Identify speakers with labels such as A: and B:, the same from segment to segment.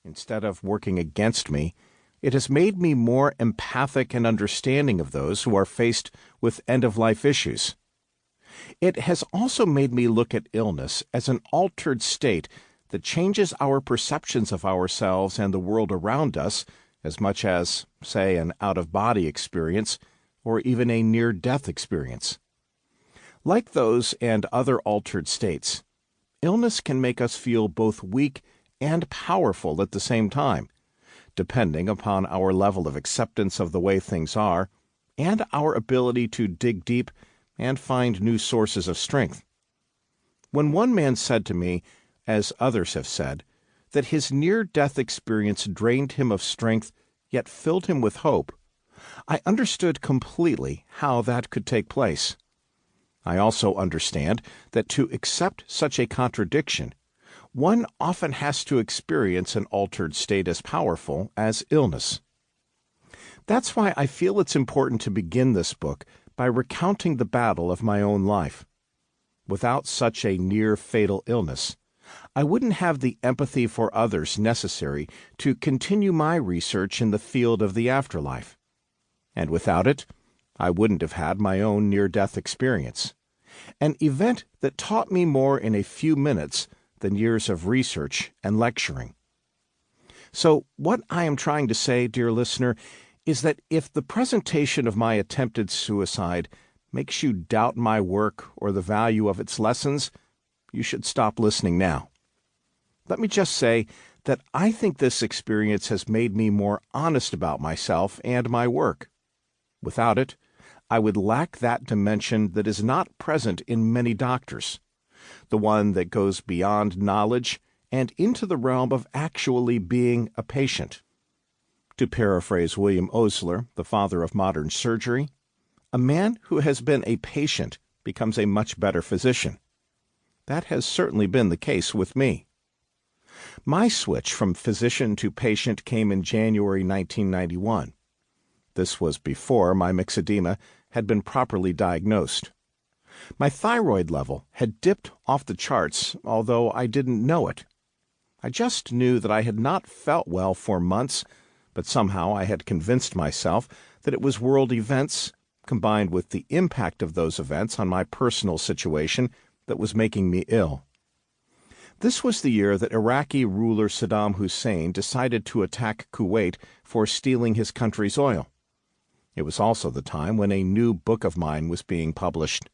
A: Instead of working against me, it has made me more empathic and understanding of those who are faced with end-of-life issues. It has also made me look at illness as an altered state that changes our perceptions of ourselves and the world around us as much as, say, an out-of-body experience or even a near-death experience. Like those and other altered states, illness can make us feel both weak and powerful at the same time, depending upon our level of acceptance of the way things are and our ability to dig deep and find new sources of strength. When one man said to me, as others have said, that his near-death experience drained him of strength yet filled him with hope, I understood completely how that could take place. I also understand that to accept such a contradiction, one often has to experience an altered state as powerful as illness. That's why I feel it's important to begin this book by recounting the battle of my own life. Without such a near-fatal illness, I wouldn't have the empathy for others necessary to continue my research in the field of the afterlife. And without it, I wouldn't have had my own near-death experience, an event that taught me more in a few minutes than years of research and lecturing. So what I am trying to say, dear listener, is that if the presentation of my attempted suicide makes you doubt my work or the value of its lessons, you should stop listening now. Let me just say that I think this experience has made me more honest about myself and my work. Without it, I would lack that dimension that is not present in many doctors, the one that goes beyond knowledge and into the realm of actually being a patient. To paraphrase William Osler, the father of modern surgery, a man who has been a patient becomes a much better physician. That has certainly been the case with me. My switch from physician to patient came in January 1991. This was before my myxedema had been properly diagnosed. My thyroid level had dipped off the charts, although I didn't know it. I just knew that I had not felt well for months, but somehow I had convinced myself that it was world events, combined with the impact of those events on my personal situation, that was making me ill. This was the year that Iraqi ruler Saddam Hussein decided to attack Kuwait for stealing his country's oil. It was also the time when a new book of mine was being published.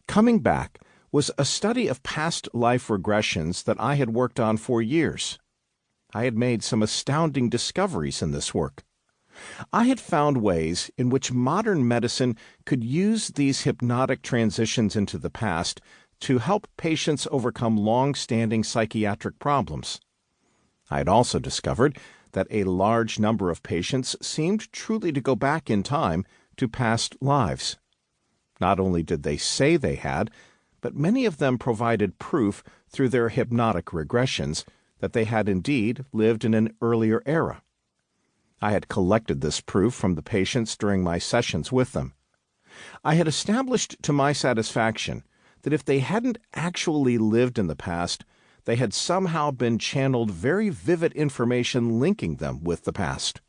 A: Coming Back was a study of past life regressions that I had worked on for years. I had made some astounding discoveries in this work. I had found ways in which modern medicine could use these hypnotic transitions into the past to help patients overcome long-standing psychiatric problems. I had also discovered that a large number of patients seemed truly to go back in time to past lives. Not only did they say they had, but many of them provided proof through their hypnotic regressions that they had indeed lived in an earlier era. I had collected this proof from the patients during my sessions with them. I had established to my satisfaction that if they hadn't actually lived in the past, they had somehow been channeled very vivid information linking them with the past.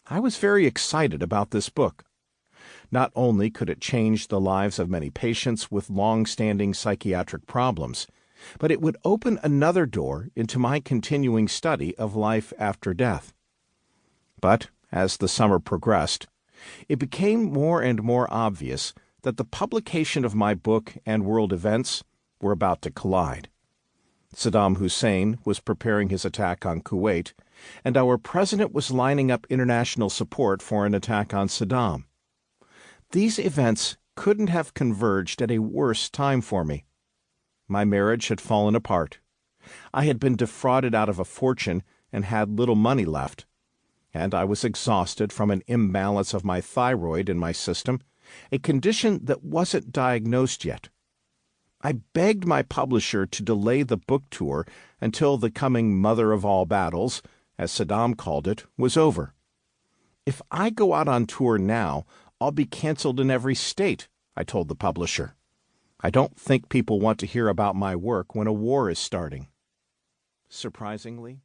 A: I was very excited about this book. Not only could it change the lives of many patients with long-standing psychiatric problems, but it would open another door into my continuing study of life after death. But as the summer progressed, it became more and more obvious that the publication of my book and world events were about to collide. Saddam Hussein was preparing his attack on Kuwait, and our president was lining up international support for an attack on Saddam. These events couldn't have converged at a worse time for me. My marriage had fallen apart. I had been defrauded out of a fortune and had little money left, and I was exhausted from an imbalance of my thyroid in my system, a condition that wasn't diagnosed yet. I begged my publisher to delay the book tour until the coming Mother of All Battles, as Saddam called it, was over. If I go out on tour now, I'll be canceled in every state, I told the publisher. I don't think people want to hear about my work when a war is starting. Surprisingly,